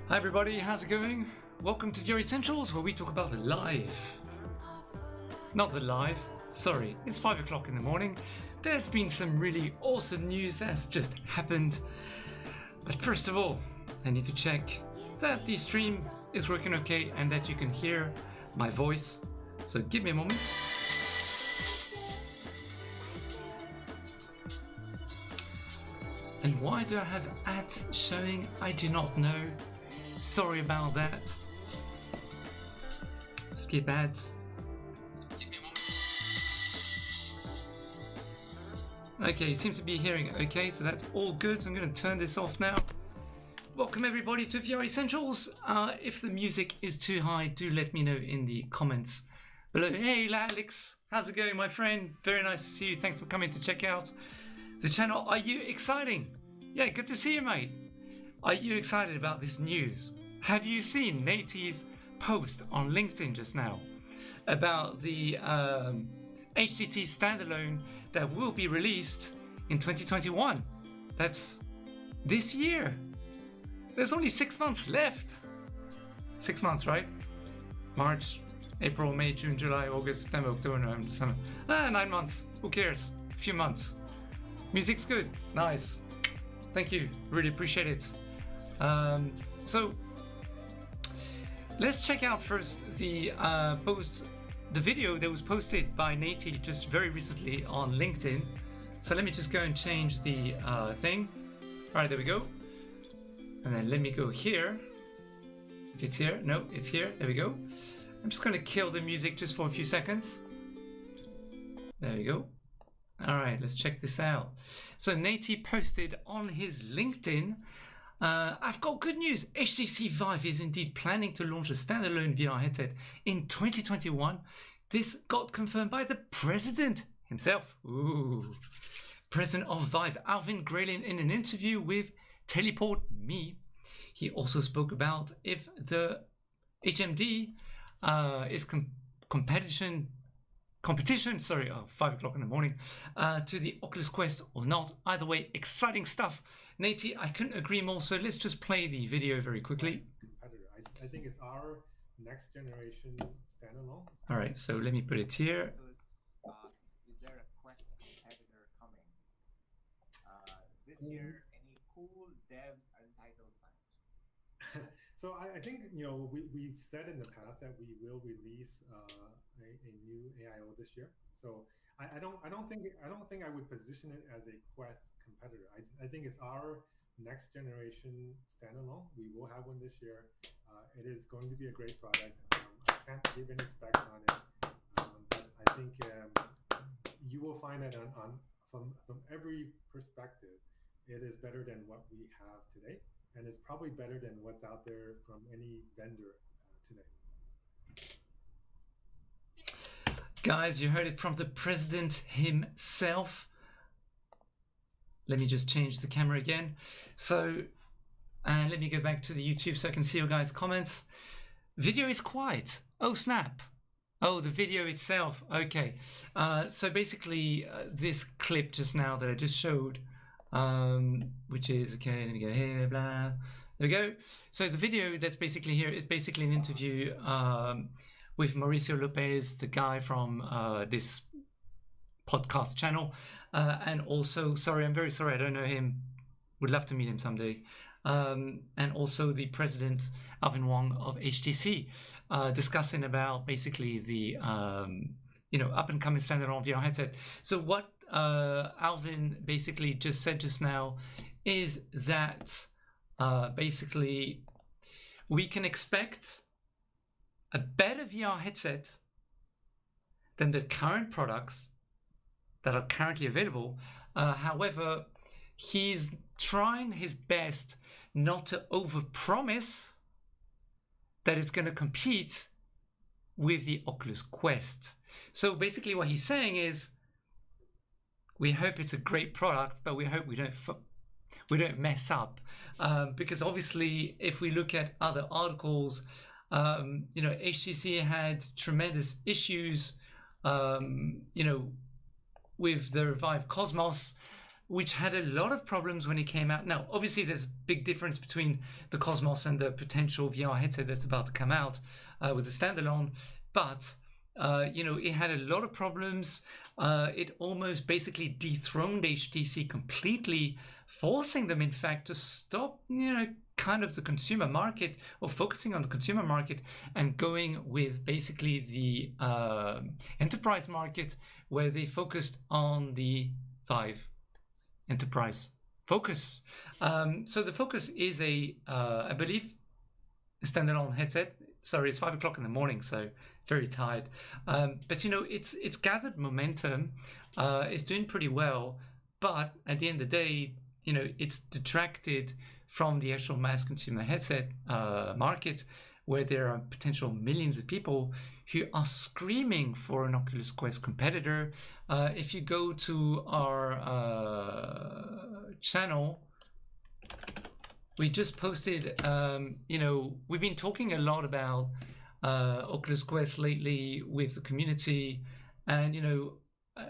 Hi everybody, how's it going? Welcome to VR Essentials, where we talk about the live. Not the live, sorry, it's 5 o'clock in the morning. There's been some really awesome news that's just happened. But first of all, I need to check that the stream is working okay and that you can hear my voice. So give me a moment. And why do I have ads showing? I do not know. Sorry about that. Skip ads. Okay, seems to be hearing okay, so that's all good. So I'm going to turn this off now. Welcome everybody to VR Essentials. If the music is too high, do let me know in the comments below. Hey Alex, how's it going, my friend? Very nice to see you. Thanks for coming to check out the channel. Are you exciting? Yeah, good to see you, mate. Are you excited about this news? Have you seen Nate's post on LinkedIn just now about the HTC Standalone that will be released in 2021? That's this year. There's only 6 months left. 6 months, right? March, April, May, June, July, August, September, October, November, December. 9 months. Who cares? A few months. Music's good. Nice. Thank you. Really appreciate it. So let's check out first the the video that was posted by Nate just very recently on LinkedIn. So let me just go and change the thing. All right, there we go. And then let me go here. If it's here, no, it's here. There we go. I'm just going to kill the music just for a few seconds. There we go. All right, let's check this out. So Nate posted on his LinkedIn, I've got good news. HTC Vive is indeed planning to launch a standalone VR headset in 2021. This got confirmed by the president himself. Ooh. President of Vive, Alvin Graylin, in an interview with Teleport Me. He also spoke about if the HMD is competition, 5 o'clock in the morning, to the Oculus Quest or not. Either way, exciting stuff. Nate, I couldn't agree more, so let's just play the video very quickly. I think it's our next generation standalone. All right, so let me put it here. Is there a Quest competitor coming? This year, any cool devs and titles signed? So I think, you know, we've said in the past that we will release a new AIO this year. So I don't think I would position it as a Quest competitor. I think it's our next generation standalone. We will have one this year. It is going to be a great product. I can't give any specs on it, but I think you will find that from every perspective, it is better than what we have today, and it's probably better than what's out there from any vendor today. Guys, you heard it from the president himself. Let me just change the camera again. So, let me go back to the YouTube so I can see your guys' comments. Video is quiet. Oh, snap. Oh, the video itself. Okay. So basically, this clip just now that I just showed, which is, okay, let me go here, blah. There we go. So the video that's basically here is basically an interview with Mauricio Lopez, the guy from this podcast channel. And also, sorry, I'm very sorry, I don't know him. Would love to meet him someday. And also the president, Alvin Wong of HTC, discussing about basically the up and coming standalone VR headset. So what Alvin basically just said just now is that basically we can expect a better VR headset than the current products that are currently available. However, he's trying his best not to overpromise that it's going to compete with the Oculus Quest. So basically what he's saying is, we hope it's a great product, but we hope we don't mess up. Because obviously, if we look at other articles, HTC had tremendous issues, with the Vive Cosmos, which had a lot of problems when it came out. Now, obviously, there's a big difference between the Cosmos and the potential VR headset that's about to come out with the Standalone, but it had a lot of problems. It almost basically dethroned HTC completely, forcing them, in fact, to stop, kind of the consumer market, or focusing on the consumer market, and going with basically the enterprise market, where they focused on the Vive enterprise focus. So the Focus is I believe, a standalone headset. Sorry, it's 5 o'clock in the morning, so very tired. But it's gathered momentum. It's doing pretty well, but at the end of the day, it's detracted from the actual mass consumer headset market, where there are potential millions of people who are screaming for an Oculus Quest competitor. If you go to our channel, we just posted, we've been talking a lot about Oculus Quest lately with the community, and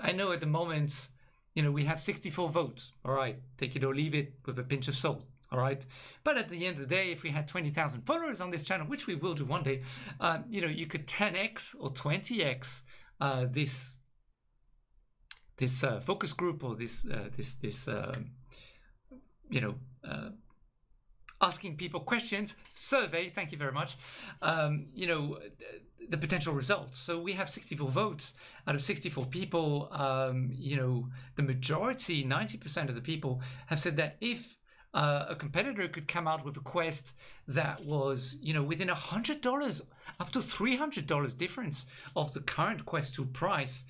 I know at the moment, we have 64 votes. All right, take it or leave it with a pinch of salt. All right, but at the end of the day, if we had 20,000 followers on this channel, which we will do one day, you could 10x or 20x this focus group, or this asking people questions survey. Thank you very much. The potential results. So we have 64 votes out of 64 people. The majority, 90% of the people, have said that if a competitor could come out with a Quest that was, within $100 up to $300 difference of the current Quest 2 price,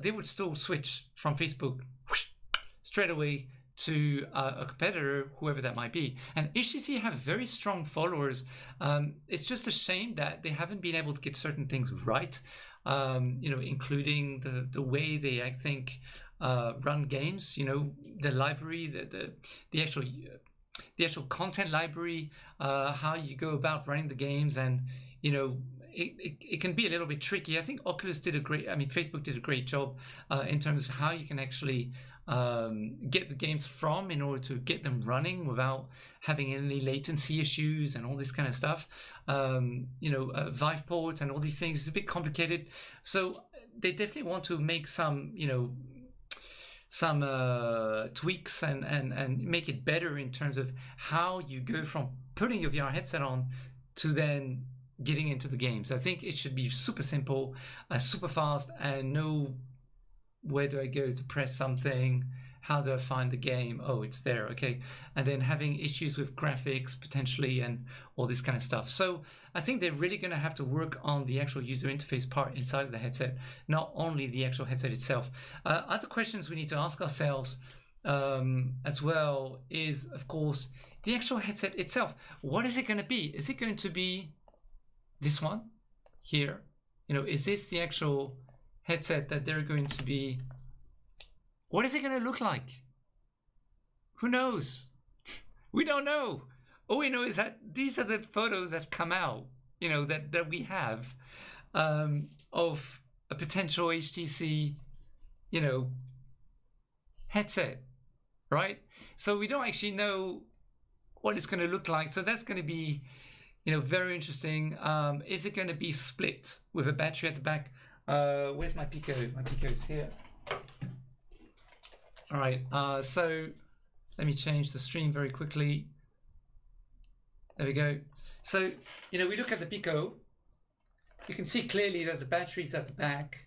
they would still switch from Facebook straight away to a competitor, whoever that might be. And HTC have very strong followers. It's just a shame that they haven't been able to get certain things right, including the way they, I think, run games. The library, the actual content library, how you go about running the games, and it can be a little bit tricky. I think Facebook did a great job in terms of how you can actually get the games from, in order to get them running without having any latency issues and all this kind of stuff. Vive port and all these things is a bit complicated. So they definitely want to make some tweaks and make it better in terms of how you go from putting your VR headset on to then getting into the games. I think it should be super simple, super fast, and know where do I go to press something, how do I find the game, oh, it's there, okay. And then having issues with graphics potentially and all this kind of stuff. So I think they're really going to have to work on the actual user interface part inside of the headset, not only the actual headset itself. Other questions we need to ask ourselves as well is, of course, the actual headset itself. What is it going to be? Is it going to be this one here? Is this the actual headset that they're going to be? What is it going to look like? Who knows? We don't know. All we know is that these are the photos that have come out, that we have of a potential HTC, headset, right? So we don't actually know what it's going to look like. So that's going to be, very interesting. Is it going to be split with a battery at the back? Where's my Pico? My Pico is here. All right, so let me change the stream very quickly. There we go. So, we look at the Pico. You can see clearly that the battery's at the back,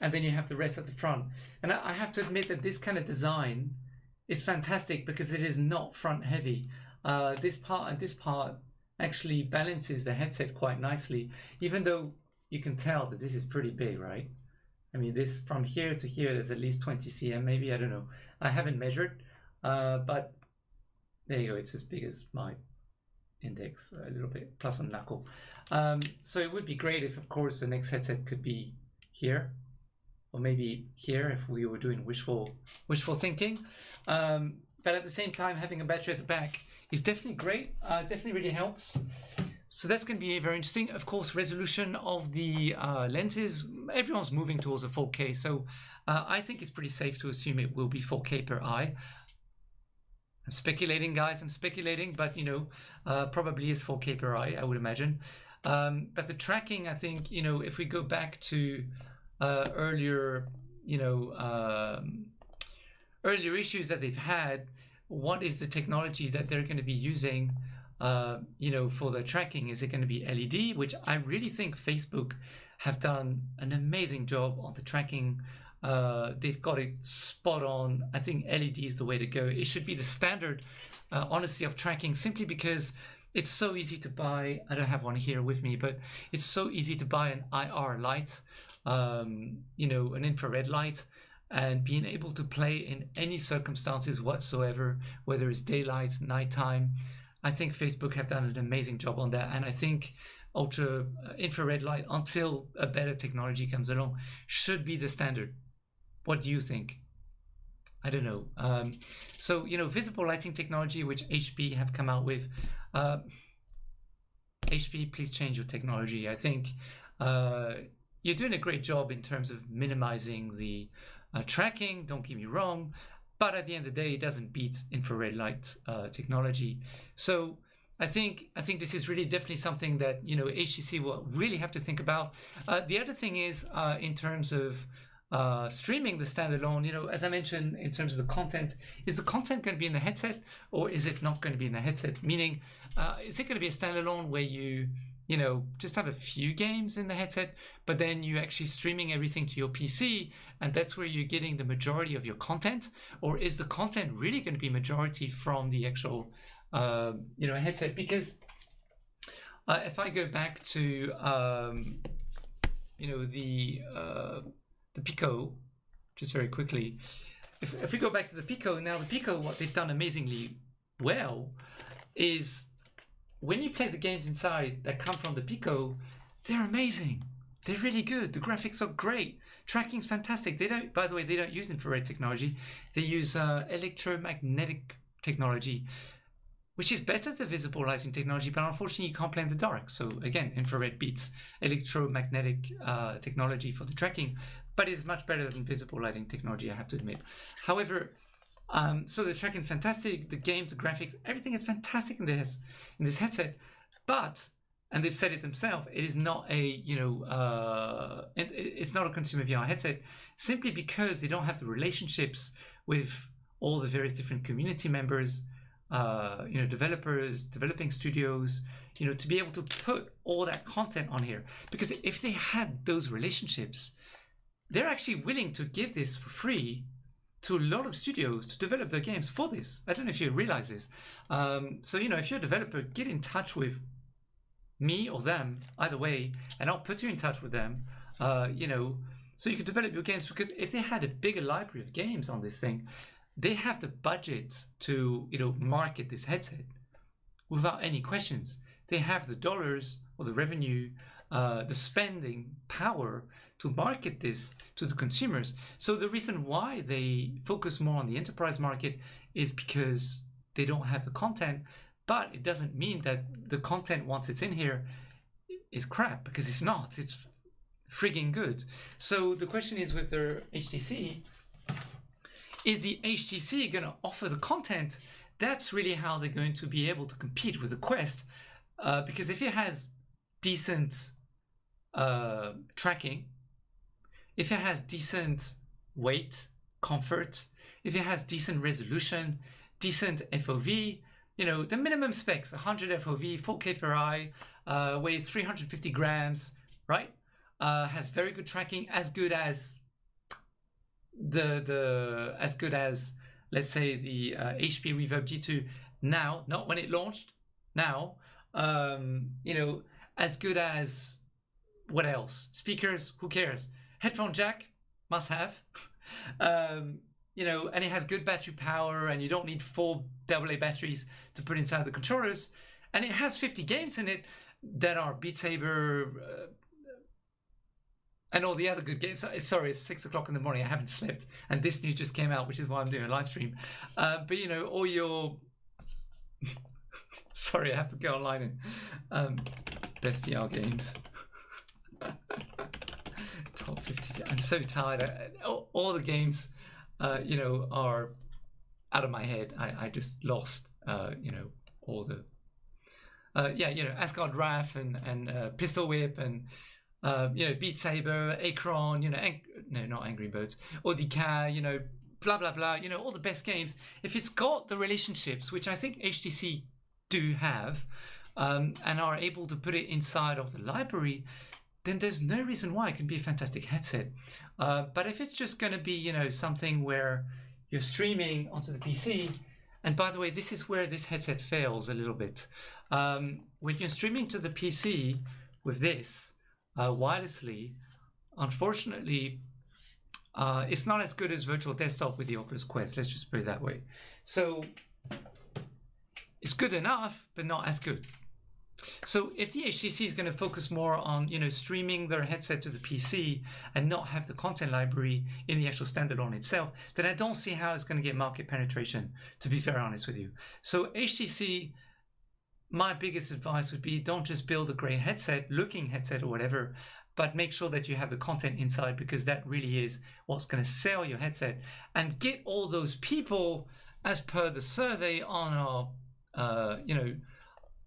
and then you have the rest at the front. And I have to admit that this kind of design is fantastic because it is not front heavy. This part and this part actually balances the headset quite nicely, even though you can tell that this is pretty big, right? I mean, this from here to here, there's at least 20 cm, maybe, I don't know. I haven't measured, but there you go. It's as big as my index, a little bit, plus a knuckle. So it would be great if, of course, the next headset could be here, or maybe here if we were doing wishful thinking. But at the same time, having a battery at the back is definitely great. Definitely really helps. So that's going to be very interesting. Of course, resolution of the lenses, everyone's moving towards a 4K. So I think it's pretty safe to assume it will be 4K per eye. I'm speculating, guys. I'm speculating, but probably is 4K per eye, I would imagine. But the tracking, I think, if we go back to earlier issues that they've had, what is the technology that they're going to be using, for the tracking? Is it going to be LED, which I really think Facebook have done an amazing job on the tracking. They've got it spot on. I think LED is the way to go. It should be the standard, honestly, of tracking, simply because it's so easy to buy. I don't have one here with me, but it's so easy to buy an IR light, an infrared light, and being able to play in any circumstances whatsoever, whether it's daylight, nighttime. I think Facebook have done an amazing job on that, and I think ultra infrared light, until a better technology comes along, should be the standard. What do you think? I don't know. So visible lighting technology, which HP have come out with. HP, please change your technology. I think you're doing a great job in terms of minimizing the tracking, don't get me wrong, but at the end of the day, it doesn't beat infrared light technology. So I think this is really definitely something that HTC will really have to think about. The other thing is in terms of streaming the standalone, as I mentioned, in terms of the content, is the content going to be in the headset, or is it not going to be in the headset? Meaning, is it going to be a standalone where you just have a few games in the headset, but then you're actually streaming everything to your PC, and that's where you're getting the majority of your content? Or is the content really going to be majority from the actual headset? Because if I go back to the Pico, just very quickly, if we go back to the Pico, now the Pico, what they've done amazingly well is when you play the games inside that come from the Pico, they're amazing. They're really good. The graphics are great. Tracking's fantastic. They don't use infrared technology. They use electromagnetic technology, which is better than visible lighting technology, but unfortunately you can't play in the dark. So again, infrared beats electromagnetic technology for the tracking, but it's much better than visible lighting technology, I have to admit. However, so the tracking fantastic, the games, the graphics, everything is fantastic in this headset, but, and they've said it themselves, it is not it's not a consumer VR headset, simply because they don't have the relationships with all the various different community members, developers, developing studios, to be able to put all that content on here. Because if they had those relationships, they're actually willing to give this for free to a lot of studios to develop their games for this. I don't know if you realize this. So, if you're a developer, get in touch with me or them, either way, and I'll put you in touch with them, so you can develop your games. Because if they had a bigger library of games on this thing, they have the budget to, market this headset without any questions. They have the dollars or the revenue, the spending power to market this to the consumers. So the reason why they focus more on the enterprise market is because they don't have the content, but it doesn't mean that the content, once it's in here, is crap, because it's not. It's frigging good. So the question is, with their HTC, is the HTC going to offer the content? That's really how they're going to be able to compete with the Quest, because if it has decent tracking, if it has decent weight, comfort, if it has decent resolution, decent FOV, the minimum specs, 100 FOV, 4K per eye, weighs 350 grams, right? Has very good tracking, as good as let's say the HP Reverb G2 now, not when it launched, now, as good as, what else? Speakers, who cares? Headphone jack, must have. And it has good battery power, and you don't need 4 AA batteries to put inside the controllers. And it has 50 games in it that are Beat Saber and all the other good games. Sorry, it's 6 o'clock in the morning. I haven't slept, and this news just came out, which is why I'm doing a live stream. But all your Sorry, I have to go online and best VR games. Top 50. I'm so tired. All the games, are out of my head. I just lost, all the. Asgard Wrath and Pistol Whip and Beat Saber, Akron, no, not Angry Birds, Audica, blah blah blah, all the best games. If it's got the relationships, which I think HTC do have, and are able to put it inside of the library, then there's no reason why it can be a fantastic headset. But if it's just going to be, something where you're streaming onto the PC, and by the way, this is where this headset fails a little bit. When you're streaming to the PC with this wirelessly, unfortunately, it's not as good as virtual desktop with the Oculus Quest. Let's just put it that way. So it's good enough, but not as good. So if the HTC is going to focus more on, streaming their headset to the PC and not have the content library in the actual standalone itself, then I don't see how it's going to get market penetration, to be very honest with you. So HTC, my biggest advice would be, don't just build a great looking headset or whatever, but make sure that you have the content inside, because that really is what's going to sell your headset. And get all those people, as per the survey on our,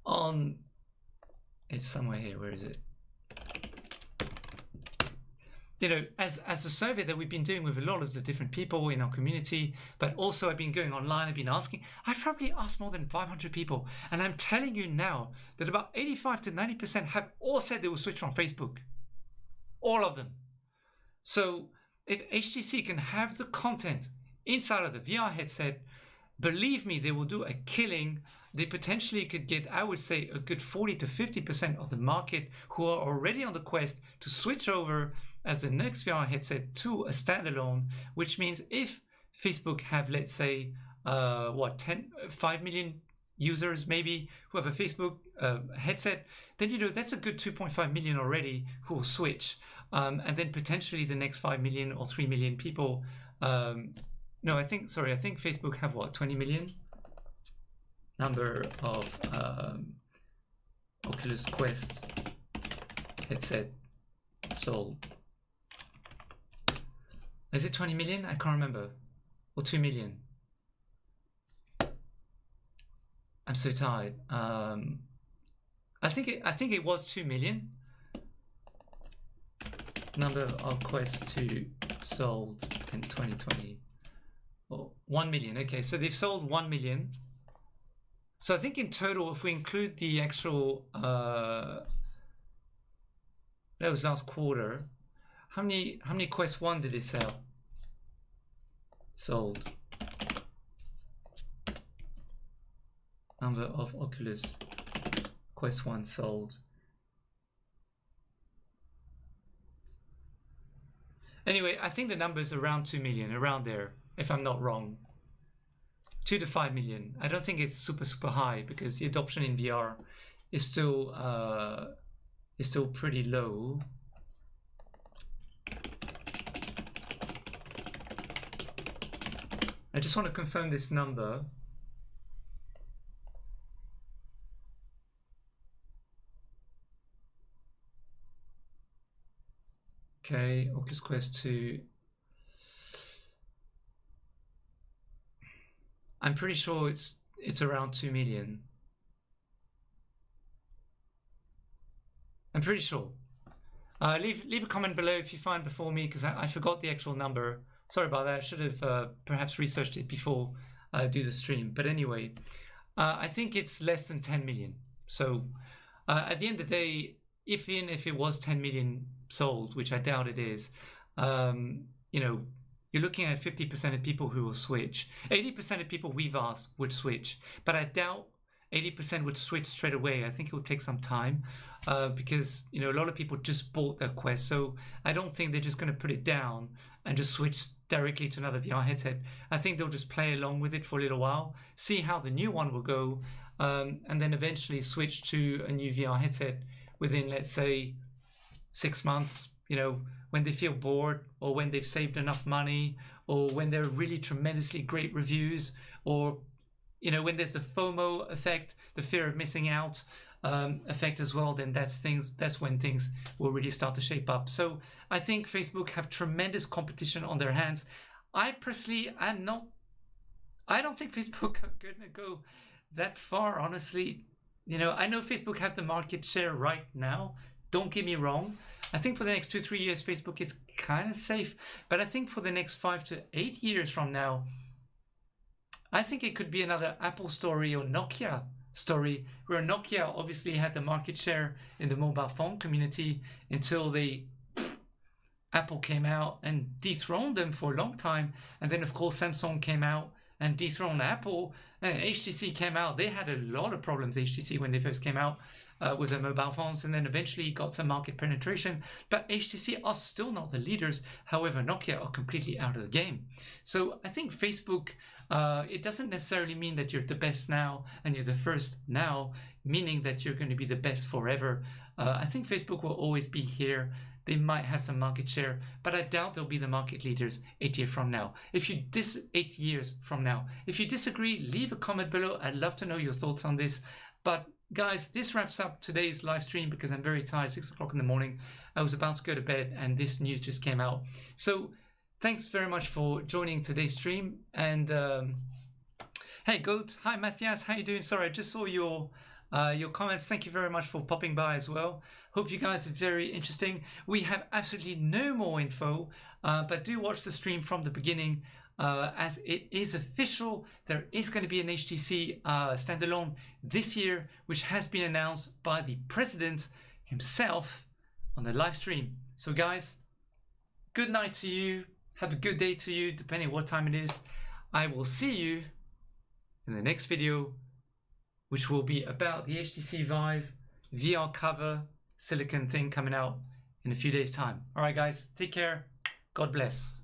on... It's somewhere here. Where is it? As the survey that we've been doing with a lot of the different people in our community, but also I've been going online, I've been asking. I've probably asked more than 500 people, and I'm telling you now that about 85 to 90% have all said they will switch from Facebook. All of them. So if HTC can have the content inside of the VR headset, believe me, they will do a killing. They potentially could get, I would say, a good 40 to 50% of the market who are already on the Quest to switch over as the next VR headset to a standalone, which means if Facebook have, let's say, 5 million users maybe who have a Facebook headset, then, that's a good 2.5 million already who will switch. And then potentially the next 5 million or 3 million people. I think Facebook have 20 million number of Oculus Quest headset sold. Is it 20 million? I can't remember. Or 2 million. I'm so tired. I think it was 2 million. Number of Quest 2 sold in 2020. 1 million. Okay, so they've sold 1 million. So I think in total, if we include the actual, that was last quarter. How many Quest 1 did they sell? Sold. Number of Oculus Quest 1 sold. Anyway, I think the number is around 2 million, around there, if I'm not wrong. 2 to 5 million. I don't think it's super high, because the adoption in VR is still pretty low. I just want to confirm this number. Okay, Oculus Quest 2. I'm pretty sure it's around 2 million. I'm pretty sure. Leave a comment below if you find before me, because I forgot the actual number. Sorry about that. I should have perhaps researched it before I do the stream. But anyway, I think it's less than 10 million. So at the end of the day, even if it was 10 million sold, which I doubt it is, you're looking at 50% of people who will switch. 80% of people we've asked would switch, but I doubt 80% would switch straight away. I think it will take some time because a lot of people just bought their Quest, so I don't think they're just going to put it down and just switch directly to another VR headset. I think they'll just play along with it for a little while, see how the new one will go, and then eventually switch to a new VR headset within, let's say, 6 months, when they feel bored, or when they've saved enough money, or when they're really tremendously great reviews, or you know, when there's the FOMO effect, the fear of missing out effect as well, then that's when things will really start to shape up. So I think Facebook have tremendous competition on their hands. I personally I don't think Facebook are gonna go that far, honestly. You know, I know Facebook have the market share right now, don't get me wrong. I think for the next 2-3 years Facebook is kind of safe, but I think for the next 5 to 8 years from now, I think it could be another Apple story or Nokia story, where Nokia obviously had the market share in the mobile phone community until Apple came out and dethroned them for a long time. And then of course Samsung came out and dethroned Apple, and HTC came out. They had a lot of problems, HTC, when they first came out with their mobile phones, and then eventually got some market penetration. But HTC are still not the leaders. However, Nokia are completely out of the game. So I think Facebook, it doesn't necessarily mean that you're the best now and you're the first now, meaning that you're going to be the best forever. I think Facebook will always be here. They might have some market share, but I doubt they'll be the market leaders 8 years from now. 8 years from now. If you disagree, leave a comment below. I'd love to know your thoughts on this. But guys, this wraps up today's live stream because I'm very tired. 6 o'clock in the morning. I was about to go to bed and this news just came out. So thanks very much for joining today's stream. And hey, Goat. Hi, Matthias. How you doing? Sorry, I just saw your comments. Thank you very much for popping by as well. Hope you guys are very interesting. We have absolutely no more info, but do watch the stream from the beginning as it is official. There is going to be an HTC Standalone this year, which has been announced by the president himself on the live stream. So guys, good night to you. Have a good day to you, depending what time it is. I will see you in the next video, which will be about the HTC Vive VR cover silicon thing coming out in a few days' time. All right, guys, take care. God bless.